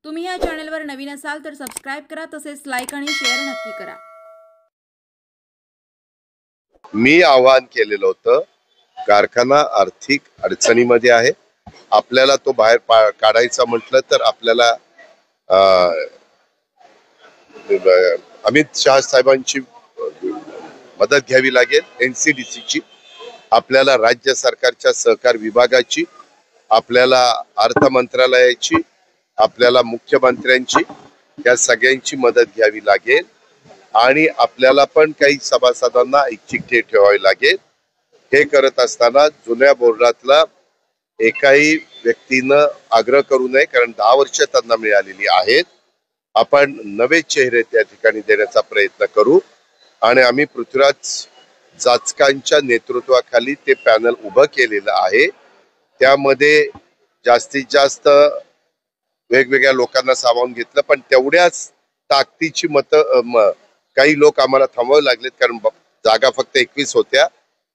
तुम्ही या चॅनलवर नवीन असाल तर सबस्क्राइब करा, तसेच लाईक आणि शेअर नक्की करा। मी आवाहन केलेलं होतं, कारखाना आर्थिक अडचणीमध्ये आहे, आपल्याला तो बाहेर काढायचा म्हटलं तर आपल्याला अमित शाह साहेबांची मदत घ्यावी लागेल, NCDC ची, आपल्याला राज्य सरकारच्या सहकार विभागाची, आपल्याला अर्थ मंत्रालयाची, आपल्याला मुख्यमंत्र्यांची, या सगळ्यांची मदत घ्यावी लागेल आणि आपल्याला पण काही सभासदांना ऐच्छिक ठेवावी लागेल। हे करत असताना जुन्या बोर्डातला एकाही व्यक्तीनं आग्रह करू नये, कारण 10 वर्ष त्यांना मिळालेली आहेत। आपण नवे चेहरे त्या ठिकाणी देण्याचा प्रयत्न करू आणि आम्ही पृथ्वीराज जाचकांच्या नेतृत्वाखाली ते पॅनल उभं केलेलं आहे। त्यामध्ये जास्तीत जास्त वेगवेगळ्या लोकांना सामावून घेतलं, पण तेवढ्याच ताकदीची काही लोक आम्हाला थांबवावे लागलेत, कारण जागा फक्त 21 होत्या।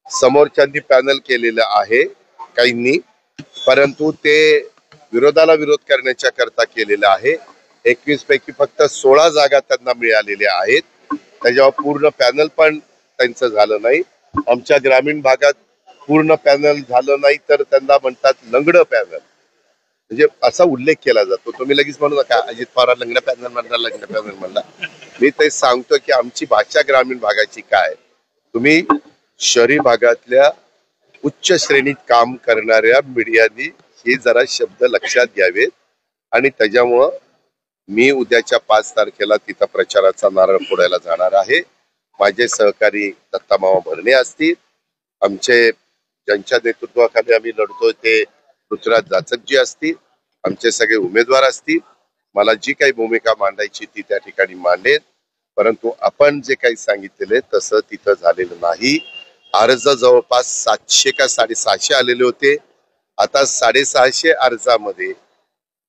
समोरच्यांनी पॅनल केलेलं आहे काहींनी, परंतु ते विरोधाला विरोध करण्याच्या करता केलेलं आहे। 21 पैकी फक्त 16 जागा त्यांना मिळालेल्या आहेत, त्याच्यावर पूर्ण पॅनल पण त्यांचं झालं नाही। आमच्या ग्रामीण भागात पूर्ण पॅनल झालं नाही तर त्यांना म्हणतात लंगडं पॅनल, म्हणजे असा उल्लेख केला जातो। तुम्ही लगेच म्हणू नका अजित पवार लंगडं पॅनल म्हणला, लंगडं पॅनल म्हणला। मी ते सांगतो की आमची भाषा ग्रामीण भागाची काय, तुम्ही शहरी भागातल्या उच्च श्रेणीत काम करणाऱ्या मीडियानी हे जरा शब्द लक्षात घ्यावेत। आणि त्याच्यामुळं मी उद्याच्या 5 तारखेला तिथं प्रचाराचा नारळ फोडायला जाणार आहे। माझे सहकारी दत्तामामा भरणे असतील, आमचे ज्यांच्या नेतृत्वाखाली आम्ही लढतोय ते पृथ्वीराज जाचकजी असतील, आमचे सगळे उमेदवार असतील। मला जी काही भूमिका मांडायची ती त्या ठिकाणी मांडेन, परंतु आपण जे काही सांगितलेले तसं तिथं झालेलं नाही। अर्ज जवळपास 700 का 650 आलेले होते। आता 650 अर्जामध्ये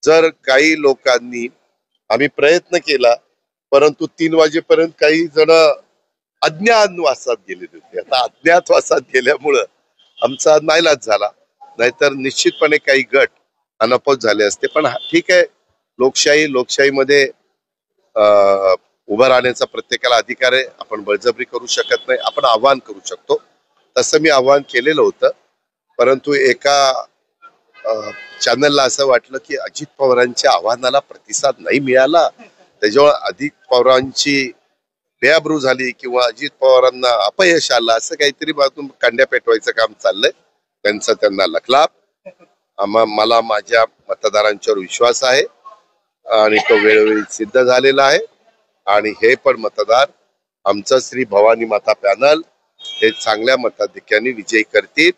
जर काही लोकांनी, आम्ही प्रयत्न केला, परंतु 3 वाजेपर्यंत काही जण अज्ञातवासात गेलेले होते। आता अज्ञातवासात गेल्यामुळं आमचा नाईलाज झाला, नाहीतर निश्चितपणे काही गट अनापत झाले असते। पण ठीक आहे, लोकशाहीमध्ये उभं राहण्याचा प्रत्येकाला अधिकार आहे। आपण बळजबरी करू शकत नाही, आपण आवाहन करू शकतो। तसं मी आवाहन केलेलं होतं, परंतु एका चॅनलला असं वाटलं की अजित पवारांच्या आव्हानाला प्रतिसाद नाही मिळाला, त्याच्यामुळे अजित पवारांची बेअब्रू झाली किंवा अजित पवारांना अपयश आलं, असं काहीतरी बाजून कांड्या पेटवायचं काम चाललंय। त्यांचा त्यांना लखलाप। मला माझ्या मतदारांच्यावर विश्वास आहे आणि तो वेळोवेळी सिद्ध झालेला आहे। आणि हे पण मतदार आमचं श्री भवानी माता पॅनल हे चांगल्या मताधिक्याने विजयी करतील।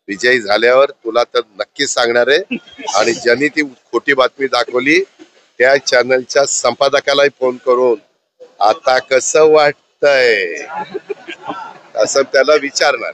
विजयी झाल्यावर तुला तर नक्कीच सांगणार आहे। आणि ज्यांनी ती खोटी बातमी दाखवली त्या चॅनलच्या संपादकालाही फोन करून आता कसं वाटतंय असं त्याला विचारणार।